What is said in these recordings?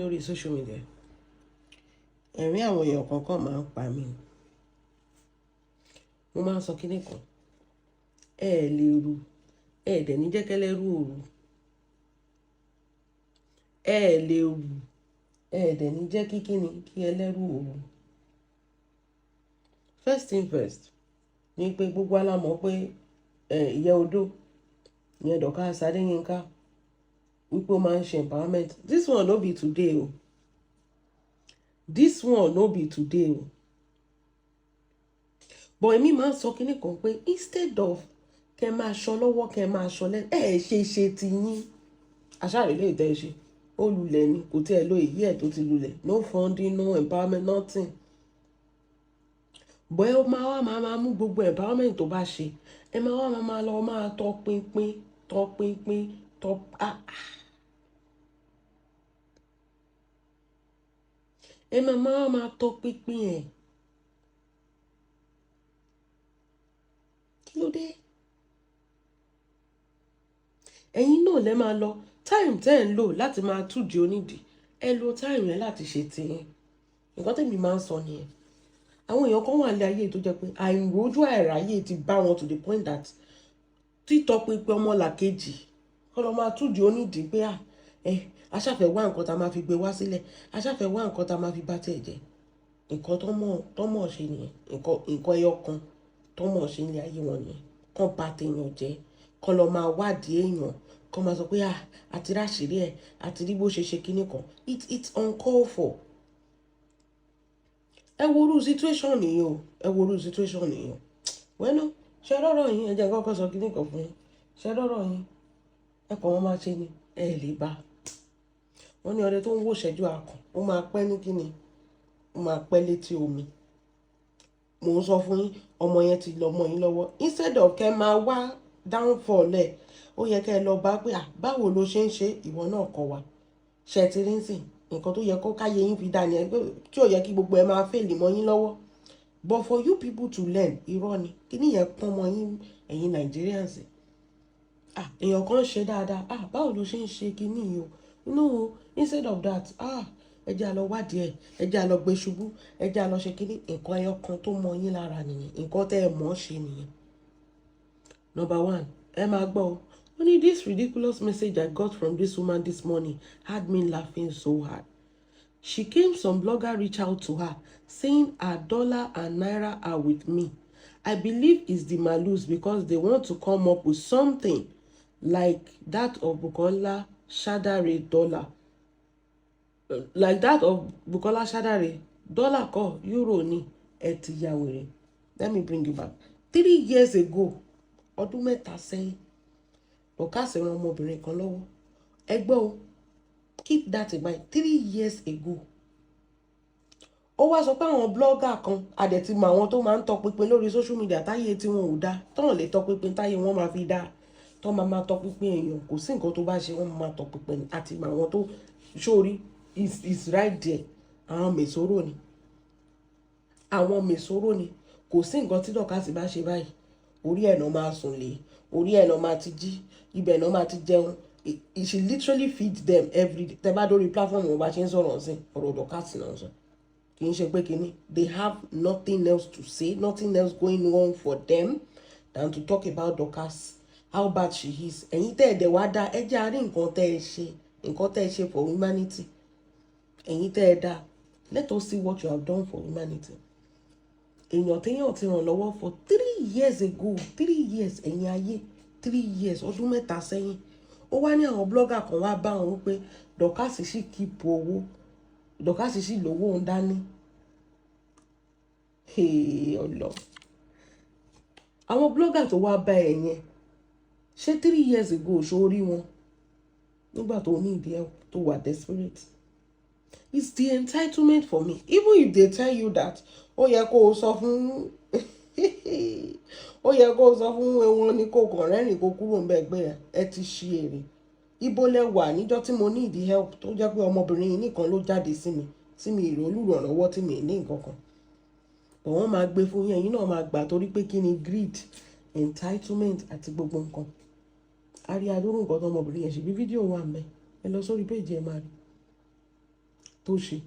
lórí social media ẹ̀rín àwọn èèyàn kankan máa ń pa mí mo máa ń sọ kíní kan lè ru dẹ̀ ní jẹ́kẹ́lẹ́rú òru lè ru dẹ̀ ní jẹ́ kíni kí ẹlẹ́rú òru. First thing first ni pé gbogbo alámọ̀ pé ìyá odó ìyẹn Dorcas Adéyínká wípé ó máa ń ṣe empowerment. This one no be today o. This one no be today o. But èmi máa ń sọ kíní kan pé instead of kẹ́ máa ṣọ lọ́wọ́ kẹ́ máa ṣọ lẹ́nu ṣe ti yín aṣáàrí lè tẹ́ ṣe ó lulẹ̀ ni kò tí ẹ lo èyí ẹ̀ tó ti lulẹ̀ no funding no empowerment nothing. Bọ́ ẹ máa mú gbogbo empowerment tó bá ṣe ẹ máa lọ máa tọpinpin ẹ máa tọpinpin ẹ̀. Kí ló dé? Ẹ̀yin náà lẹ máa lọ time tẹ́ ń lò láti máa túdi onídìí ẹ lo time yẹn láti ṣe tiyín. Nǹkan tẹ́mi máa ń sọ nìyẹn. Àwọn èèyàn kan wà ní ayé tó jẹ́ pé àìrójú àìráyè ti bá wọn to the point that títọpinpin ọmọlàkejì kọ́ lọ máa túdi onídìí pé aṣáfẹ́ wá nǹkan tá a máa fi gbé wá sílẹ̀ aṣáfẹ́ wá nǹkan tá a máa fi bá tẹ̀ jẹ́. Nǹkan tọ́mọ̀ ṣe nìyẹn nǹkan ẹyọ kan tọ́mọ̀ ṣe ní ayé wọn nìyẹn kàn bá tèèyàn jẹ́ kọ́ lọ máa wádìí èèyàn kọ́ máa sọ pé àti ráṣìírí ẹ̀ àti rí bó ṣe kíní kan it's uncalled for. Ẹ worú situation nìyẹn o ẹ worú situation nìyẹn wẹ́nú ṣe rọ́rọ̀ yín ẹ jẹ́ kọ́kọ́ sọ kíní kan fún yín ṣe rọ́rọ̀ yín ẹ kàn wọ́n máa ṣe ni ẹ lè bá wọ́n ní ọdẹ tó ń wò ṣẹ́jú akàn ó máa pẹ́ ní kíni ó máa pẹ́ létí omi. Mò ń sọ fún yín ọmọ yẹn ti lọ mọ́ yín lọ́wọ́ instead of kẹ́ máa wá downfall ẹ̀ ó yẹ kẹ́ ẹ lọ bá pé báwo ló ṣe ń ṣe ìwọ náà kọ́ wa ṣe ti rí sìn nǹkan tó yẹ kó káyé yín fi dá ni ẹgbẹ́ tí ò yẹ kí gbogbo ẹ máa fèlè mọ́ yín lọ́wọ́ but for you people to learn irọ́ ni kí nìyẹn pọ́n mọ́ yín ẹ̀yin Nigerians èèyàn kan ṣe dáadáa báwo ló ṣe ń ṣe kíní yìí o no instead of that ẹ jẹ́ a lọ wádìí ẹ̀ ẹ jẹ́ a lọ gbé ṣubú ẹ jẹ́ a lọ ṣe kíní nǹkan ẹyọ kan tó mọ́ yín lára nìyẹn nǹkan tẹ́ ẹ mọ̀ ṣe nìyẹn. Number one ẹ máa gbọ́ o. Only this ridiculous message I got from this woman this morning had me laughing so hard. She came, some blogger reached out to her saying her dollar and naira are with me. I believe it's the Malus because they want to come up with something like that of Bukola Shadare dollar. Like that of Bukola Shadare dollar ko euro ni eti yawere. Let me bring you back. 3 years ago, ọdún mẹ́ta sẹ́yìn. Dorcas ran ọmọbìnrin kan lọ́wọ́ ẹgbẹ́ o keep that in mind 3 years ago. Ó wá sọ pé àwọn blogger kan àdẹ̀tí mọ àwọn tó máa ń tọpinpin lórí social media táyé tí wọn ò dá tọ́n lè tọpinpin táyé wọn máa fi dá tọ́n máa tọpinpin èèyàn kò sí nǹkan tó bá ṣe wọ́n máa tọpinpin àti mọ àwọn tó sórí is right there àwọn mèsòrò ni kò sí nǹkan tí Dorcas bá ṣe báyìí orí ẹ̀ náà máa sùn lé orí ẹ̀ náà máa ti jí ibẹ̀ náà máa ti jẹun she literally feeds them every day tẹ́ bá dórí platform wọn bá ṣe ń sọ̀rọ̀ ọ̀sìn ọ̀rọ̀ Dorcas náà sọ kì í ṣe pé kíní they have nothing else to say nothing else going on for them than to talk about Dorcas how bad she is ẹ̀yin tẹ́ ẹ̀ dẹ̀ wá dá ẹ jẹ́ àárín nǹkan tẹ́ ẹ ṣe for humanity ẹ̀yin tẹ́ ẹ dá let us see what you have done for humanity. Èèyàn téèyàn ti ràn lọ́wọ́ for 3 years ago 3 years ẹ̀yin ayé 3 years ọdún mẹ́ta sẹ́yìn ó wá ní àwọn blogger kan wá bá wọn pé Dorcas sì keep owó Dorcas sì lówó ń dání ọlọ àwọn blogger tó wá bá ẹ yẹn ṣé 3 years ago ṣó rí wọn nígbà tó ní ìdí ẹ tó wà desperate. It's the entitlement for me even if they tell you that ó yẹ kó o sọ fún wọn ní kó kàn rẹ́rìn kó kúrò ń bẹ́ẹ̀ gbé ẹ ti ṣí èrè ibo lẹ wà níjọ́ tí mo ní ìdí help tó jẹ́ pé ọmọbìnrin yìí nìkan ló jáde sí mi tí mi ìrọ̀lùrànlọ́wọ́ tí mi ní nǹkan kan bọ̀ wọ́n máa gbé fún yín ẹ̀yin náà máa gbà torí pé kí ni greed entitlement àti gbogbo nǹkan a rí adúrú nǹkan tó ọmọbìnrin yẹn ṣe bí fídíò wà mẹ́ ẹ lọ sórí péjì ẹ máa rí tó ṣe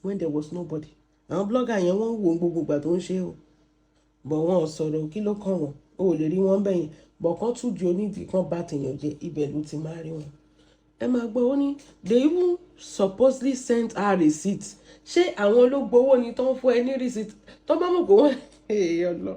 when there was nobody. Àwọn blogger yẹn wọ́n ń wo gbogbo ìgbà tó ń ṣe o bọ̀ wọ́n sọ̀rọ̀ kí ló kàn wọ́n o ò lè rí wọn bẹ́yìn bọ̀ kán tún di onídìí kan bá tèèyàn jẹ ibẹ̀ ló ti máa rí wọn. Ẹ máa gbọ́ ó ní they even supposedly sent her receipt. Ṣé àwọn ló gbowó ni tó ń fún ẹ ní receipt tó bá mọ̀ pé wọ́n èèyàn lọ.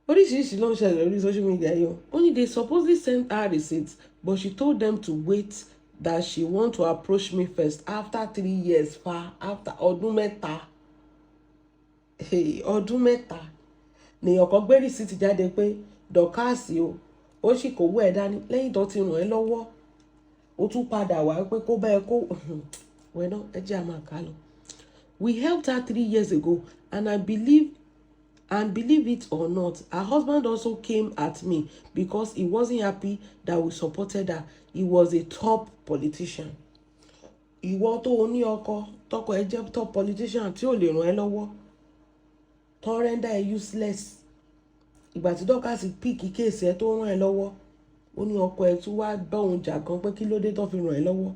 Oríṣiríṣi ló ń ṣẹlẹ̀ lórí social media yìí o. Ó ní they supposedly sent her receipt but she told them to wait that she want to approach me first after 3 years after ọdún mẹ́ta. Ọdún mẹ́ta nìyàn kan gbé receipt jáde pé Dorcas o ó sì kówó ẹ̀ dání lẹ́yìn tó ti ràn ẹ́ lọ́wọ́ ó tún padà wá pé kó bá ẹ kó wẹ́nà ẹ jẹ́ àmà ká lọ. We helped her 3 years ago and believe it or not, her husband also came at me because he wasn't happy that we supported her. He was a top politician. Ìwọ tó o ní ọkọ tọkọ ẹ jẹ́ top politician tí ò lè ràn ẹ́ lọ́wọ́ tó render ẹ useless. Ìgbà tí Dorcas pick case ẹ tó ràn ẹ́ lọ́wọ́ ó ní ọkọ ẹ tún wá bá òun jà kan pé kí ló dé tó fi ràn ẹ́ lọ́wọ́.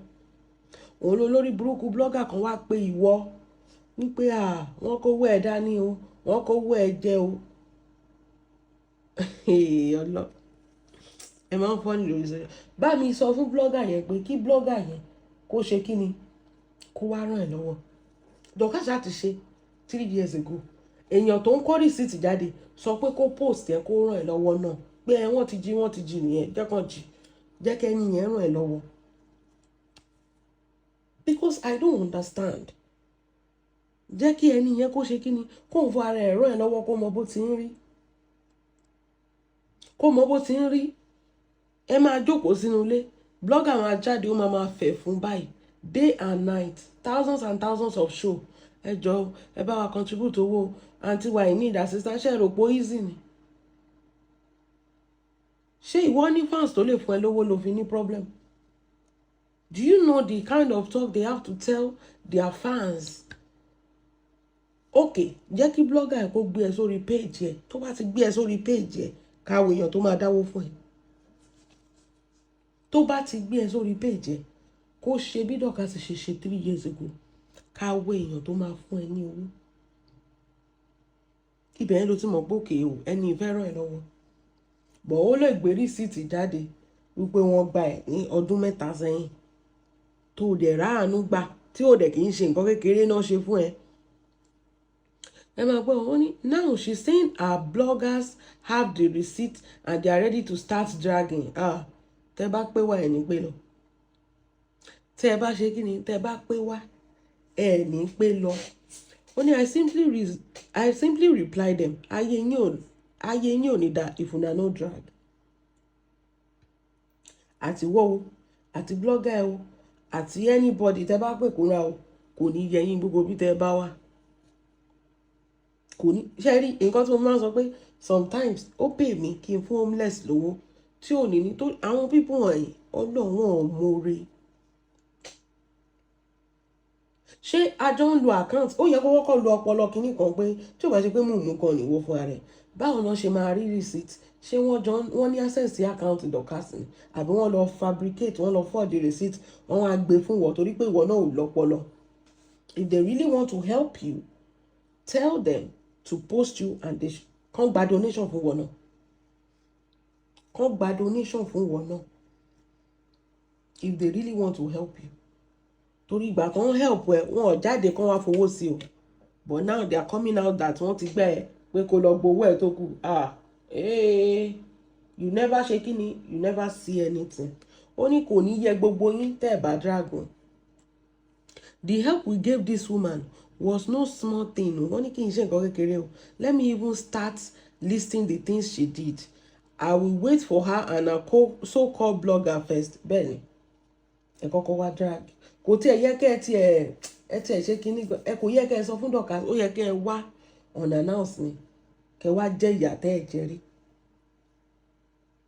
Òun ló lórí burúkú blogger kan wá pé ìwọ wípé wọ́n kówó ẹ̀ dání o wọ́n kówó ẹ̀ jẹ o. Ọlọ ẹ máa ń fọ́ ní lórí sọ́jọ́ bá mi sọ fún blogger yẹn pé kí blogger yẹn kó ṣe kí ni kó wá ràn ẹ́ lọ́wọ́. Dorcas ti ṣe 3 years ago èèyàn tó ń kọ́ rìsíìtì jáde sọ pé kó post ẹ kó ràn ẹ́ lọ́wọ́ náà pé wọ́n ti jí nìyẹn jẹ́kàn jí jẹ́ kẹ́ni yẹn ràn ẹ́ lọ́wọ́. Because I don't understand. Jẹ́ kí ẹni yẹn kó ṣe kí ni kó ń fọ ara ẹ̀ ràn ẹ́ lọ́wọ́ kó mọ bó ti ń rí. Kó mọ bó ti ń rí. Ẹ máa jókòó sínú ilé blogger máa jáde ó máa fẹ̀ fún báyìí day and night thousands and thousands of show. Ẹ jọ̀ọ́ ẹ bá wa contribute owó àǹtí wa in need assistance ṣe rò pé easy ni. Ṣé ìwọ ní fans tó lè fún ẹ lówó ló fi ní problem? Do you know the kind of talk they have to tell their fans? Okay, jẹ́ kí blogger ẹ̀ kó gbé ẹ sórí page ẹ̀ tó bá ti gbé ẹ sórí page ẹ̀ káwé èèyàn tó máa dáwó fún ẹ. Tó bá ti gbé ẹ sórí page ẹ̀ kó ṣe bí Dorcas ṣe 3 years ago káwé èèyàn tó máa fún ẹ ní owó. Ibẹ̀ yẹn ló ti mọ̀ pé òkè o ẹni ìfẹ́ ràn ẹ́ lọ́wọ́. Bọ̀ ó lè gbé rìsíìtì jáde wípé wọ́n gba ẹ̀ ní ọdún mẹ́ta sẹ́yìn tó dẹ̀ ráàánú gbà tí ò dẹ̀ kì í ṣe nǹkan kékeré náà ṣe fún ẹ. Ẹ máa gbọ́ wọn ní now she's saying our bloggers have the receipt and they are ready to start dragging. Tẹ́ bá pé wá ẹ̀ ní pé lọ. Tẹ́ bá ṣe kí ni tẹ́ bá pé wá ẹ̀ ní pé lọ. Ó ní I simply reply them ayé yín ò ní dá if una no drag. Àti wọ́ o àti blogger o àti anybody tẹ́ bá pè kóra o kò ní yẹ yín gbogbo bí tẹ́ bá wà. Kò ní ṣe rí nǹkan tí mo máa ń sọ pé sometimes ó pè mí kí n fún homeless lówó tí ò ní tó àwọn people wọ̀nyí ọlọ́run ò mọ̀ọ́re. Ṣé a jọ ń lo account ó yẹ kó wọ́kọ̀ lo ọpọlọ kìíní kan pé tí ò bá ṣe pé mùmú kan nìwó fún ara ẹ̀ báwo náà ṣe máa rí receipt ṣé wọ́n ní access sí account Dorcas ni àbí wọ́n lọ fabricate wọ́n lọ forge receipt wọ́n wá gbé fún wọ́n torí pé ìwọ náà ò lọ́pọlọ. If they really want to help you tell them to post you and they kàn gba donation fún wọn náà. Kàn gba donation fún wọn náà if they really want to help you. Torí ìgbà tó ń help ẹ wọn ò jáde kán wá fowó sí o but now they are coming out that wọ́n ti gbẹ́ ẹ pé kó lọ gbowó ẹ tó kù you never ṣe kí ni you never see anything. Ó ní kò ní yẹ gbogbo yín tẹ́ ẹ̀ bá dragon. The help we gave this woman was no small thing. Wọ́n ní kí n ṣe nǹkan kékeré o. Let me even start listing the things she did. I will wait for her and her so-called blogger first. Bẹ́ẹ̀ni ẹ kọ́kọ́ wá drag. Kò tí ẹ yẹ kẹ́ ẹ tí ẹ ṣe kíní ẹ kò yẹ kẹ́ ẹ sọ fún Dorcas ó yẹ kẹ́ ẹ wá unannounced ni kẹ́ wá jẹ́ ìyà tẹ́ ẹ jẹ rí.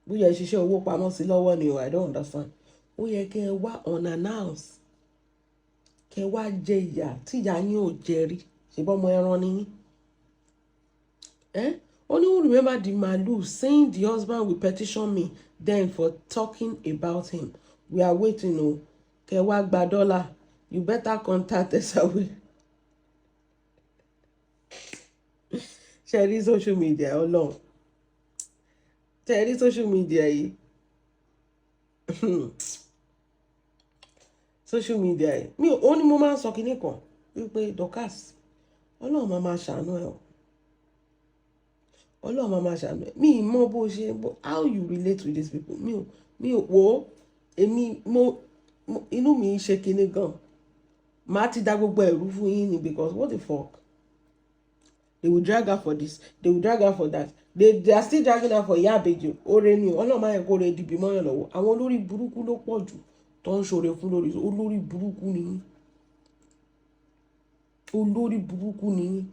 Bóyá ẹ ṣiṣẹ́ owó pamọ́ sí lọ́wọ́ ni o I don't understand. Ó yẹ kẹ́ ẹ wá unannounced kẹ́ wá jẹ ìyà tí ìyá yín ò jẹ rí ṣùgbọ́n ọmọ ẹran ni yín. Only who remember the Malu saying the husband will petition me then for talking about him. We are waiting o. kẹ́ wá gba dọ́là, you better contact Ẹ̀sàwé. ṣe rí social media Ọlọ́run, ṣe rí social media yìí social media yìí mi ò ní mo máa ń sọ kinní kan wípé Dorcas Ọlọ́run máa ṣàánú ẹ̀ o, Ọlọ́run máa ṣàánú ẹ̀. Mi mọ bó ṣe how you relate with these people, mi ò wò èmi inú mi ṣe kinní gan, màá ti dá gbogbo ẹ̀rú fún yín ni, because what the fuck, they will drag her for this, they will drag her for that, they are still dragging her for ìyá àbèjì. Oore ni Ọlọ́run máa yẹ kó re dìbì mọ́yàn lọ́wọ́. Àwọn olórí burúkú ló pọ̀ jù tó ń ṣoore fún lórí, olórí burúkú ni yín, olórí burúkú ni yín.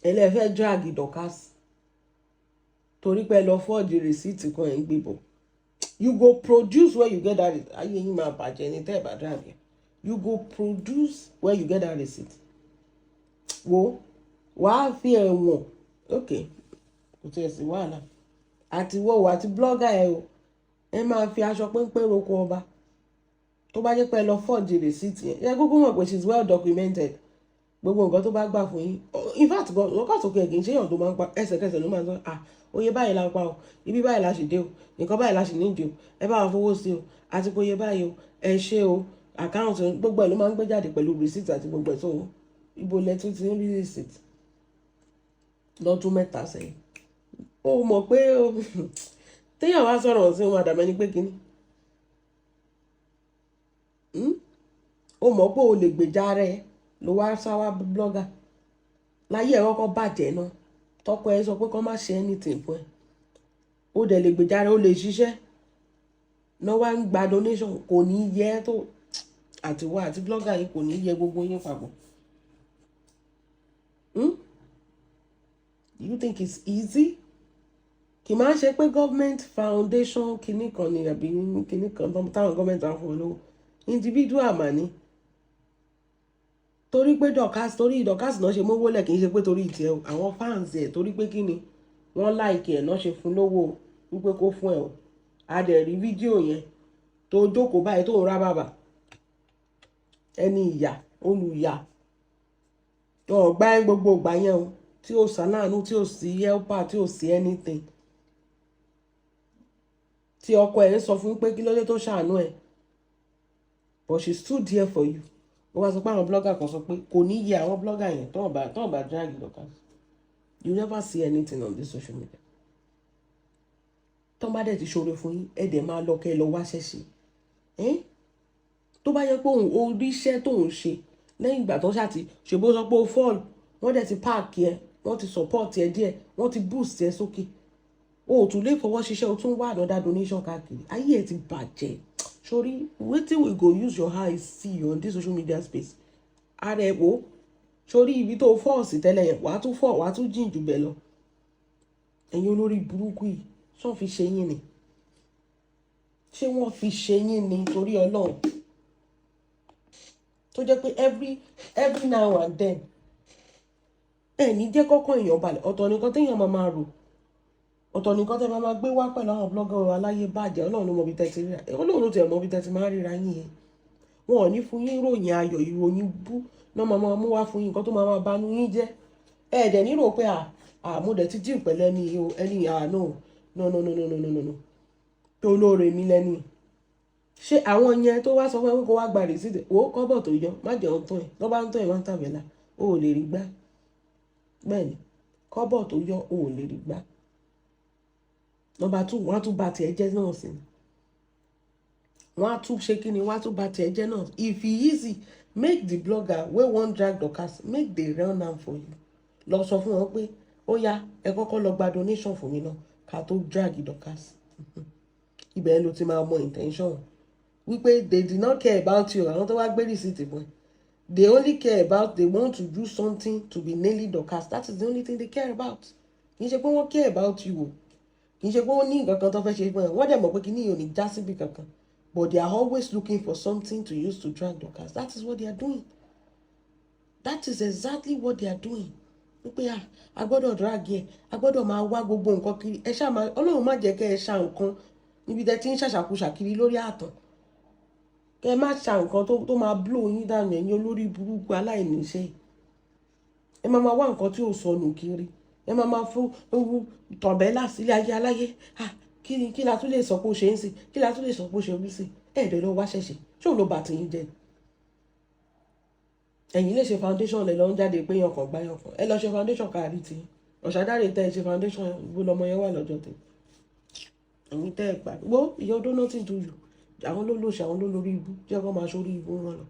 ẹlẹ́fẹ́ drag Dorcas torí pé lọ fọ́ọ̀dì rìsíìtì kan ẹ̀ ń gbé bọ̀. You go produce where you get that receipt. Ayé yín máa bàjẹ́ ní tẹ́ ẹ̀ bá drag yẹn. You go produce where you get that receipt. Wo wàá fi ẹ̀wọ̀n ok kò tiẹ̀ sí wàhálà àti wọ́wọ́ àti blogger ẹ̀ o ẹ máa fi aṣọ péńpé roko ọba tó bá jẹ́ pé lọ fọ́ọ̀dì rìsíìtì yẹn. Ẹ gbogbo mọ̀ pé she is well documented. Gbogbo nǹkan tó bá gbà fún yín, in fact lọ́kàn tó kẹ̀ kì í ṣe èèyàn tó máa ń pa ẹsẹ̀kẹsẹ̀ ló máa ń sọ oye báyìí la pa o, ibi báyìí la ṣì dé o, nǹkan báyìí la ṣì nídìí o, ẹ bá wa fowó sí o, àti pé oye báyìí o, ẹ ṣe o, àkáǹtì gbogbo ẹ̀ ló máa ń gbé jáde pẹ̀lú receipt àti gbogbo ẹ̀ tó ibo lẹ́tún ti ń rí receipt lọ́dún mẹ́ta sẹ́yìn. O mọ̀ pé téèyàn wá sọ̀rọ̀ sí wọn àdàmẹ́ ni pé kíní o mọ̀ pé o lè gbèjà rẹ ló wá sáwá blogger láyé ẹ̀ kọ́kọ́ bàjẹ́ náà tọkọ ẹ sọ pé kọ́ má ṣe anything fún ẹ, ó dẹ̀ lè gbèjà rẹ, ó lè ṣiṣẹ́ náà wá ń gba donation, kò ní yẹ tó àtiwọ́ àti blogger yìí kò ní yẹ gbogbo yín papọ̀. You think it's easy? Kì máa ń ṣe pé government foundation kìíní kan ni àbí kìíní kan táwọn government wà fún ọ lówó, individual mà ní. Torí pé Dorcas náà ṣe mówó lẹ̀, kì í ṣe pé torí ìtì ẹ̀ àwọn fans ẹ̀ torí pé kí ni wọ́n láìkì ẹ̀ náà ṣe fún lówó wípé kó fún ẹ̀ o. A dẹ̀ rí fídíò yẹn tó jókòó báyìí tó ń rá bàbà ẹni ìyà olùyà ọ̀gbá ẹ̀ gbogbo ìgbà yẹn o, tí ó sànánú, tí ó sí helper, tí ó sí anything, tí ọkọ ẹ̀ ń sọ fún pé kí ló dé tó ṣàánú ẹ̀, but she stood there for you. Ó wá sọ pé àwọn blogger kan sọ pé kò ní yẹ àwọn blogger yẹn tó ń bá drag Dorcas. You never see anything on this social media. Tó ń bá dẹ̀ ti ṣoore fún yín ẹ̀ dẹ̀ máa lọ kẹ́ ẹ lọ wá ṣẹ́ṣe. Tó bá yẹ pé òun oríṣẹ́ tó ń ṣe lẹ́yìn ìgbà tó ṣàti ṣèbó sọ pé ó fall, wọ́n dẹ̀ ti park ẹ, wọ́n ti support ẹ díẹ̀, wọ́n ti boost ẹ sókè, o ò tún lè fọwọ́ ṣiṣẹ́, o tún wá another donation káàkiri. Ayé ẹ ti bàjẹ́. Sorry, wetin we go use your eyes see on this social media space. Ara ẹ wo sórí ibi tó fọ́ọ̀sì tẹ́lẹ̀ yẹn wàá tún jìn jù bẹ́ẹ̀ lọ. Ẹ̀yin olórí burúkú yìí ṣé wọ́n fi ṣe yín ni? Ṣé wọ́n fi ṣe yín ni torí Ọlọ́run? Tó jẹ́ pé every now and then ẹ̀ní jẹ́ kọ́kọ́ èèyàn balẹ̀. Ọ̀tọ̀ nìkan téèyàn máa rò, ọ̀tọ̀ nìkan tẹ́ máa gbé wá pẹ̀lú àwọn blogger aláyé bàjẹ́. Ọlọ́run ló mọ ibi tẹ́tí ríra, Ọlọ́run ló tiẹ̀ mọ ibi tẹ́tí máa ríra yín yẹn. Wọn ò ní fún yín ròyìn ayọ̀, ìròyìn bú náà máa mú wá fún yín, nǹkan tó máa banú yín jẹ́. Dẹ̀ nírò pé mo dẹ̀ ti jí pẹ̀lẹ́ ẹni no pé olóore mi lẹ́ni. Ṣé àwọn yẹn tó wá sọ fún ẹ kó wá gba rìsíìtì wo kọ́bọ̀ tó yọ má jẹun tán ẹ̀, tó bá ń tán ẹ̀ wọ́n ń tàbẹ̀là o ò lè rí gbá. Bẹ́ẹ̀ ni kọ́bọ̀ tó yọ o ò lè rí gbá. Number 2 wọ́n á tún bá tiẹ̀ jẹ́ náà sí ni. Wọ́n á tún ṣe kí ni, wọ́n á tún bá tiẹ̀ jẹ́ náà. If e easy, make the blogger wey wan drag Dorcas make they run am for you. Lọ sọ fún wọn pé ó yá ẹ kọ́kọ́ lọ gba donation fún mi náà ká tó drag Dorcas. Ibẹ̀ ló ti máa mọ intention wípé they did not care about you. Àwọn tó wá gbé rìsíìtì fún ẹ, they only care about, they want to do something to be nailing Dorcas. That is the only thing they care about. Kì í ṣe pé wọ́n care about you o, kì í ṣe pé wọ́n ní nǹkan kan tó fẹ́ ṣe fún ẹ, wọ́n dẹ̀ mọ̀ pé kí ni yóò ní já síbi kankan, but they are always looking for something to use to drag Dorcas. That is what they are doing. That is exactly what they are doing. Wípé a gbọ́dọ̀ drag yẹ, a gbọ́dọ̀ máa wá gbogbo nǹkan kiri. Ẹ ṣáà máa, Ọlọ́run má jẹ́ kẹ́ ẹ ṣá nǹkan níbi tẹ́ tí ń ṣàṣàkúṣà kiri lórí àtàn. kẹ́ má ṣa nǹkan tó máa blow yín dànù ẹ̀yin olórí burúkú aláìníṣẹ́. Ẹ máa wá nǹkan tí ò sọnù kiri. Ẹ máa fún tọ̀bẹ́là sílé ayé aláyé. Kí la tún lè sọ pé ó ṣe ń sìn, kí la tún lè sọ pé ó ṣe orí sí. Ẹ̀ẹ́dẹ̀ lọ wá ṣẹ̀ṣẹ̀ ṣé òun ló bá ti yín jẹ. Ẹ̀yin lè ṣe foundation lẹ̀ lọ ń jáde pé yan kan gbá yan kan. Ẹ lọ ṣe foundation káàrí tí Ọ̀ṣàdáre tẹ́ ẹ ṣe foundation ibo lọmọ yẹn wà lọ́jọ́ tẹ. Ẹ̀yin tẹ́ ẹ gbà gbó ìyá ọdún náà ti dùn jù. Àwọn ló lòṣì àwọn ló lórí ibú jẹ́ kó máa ṣorí ibú wọn lọ.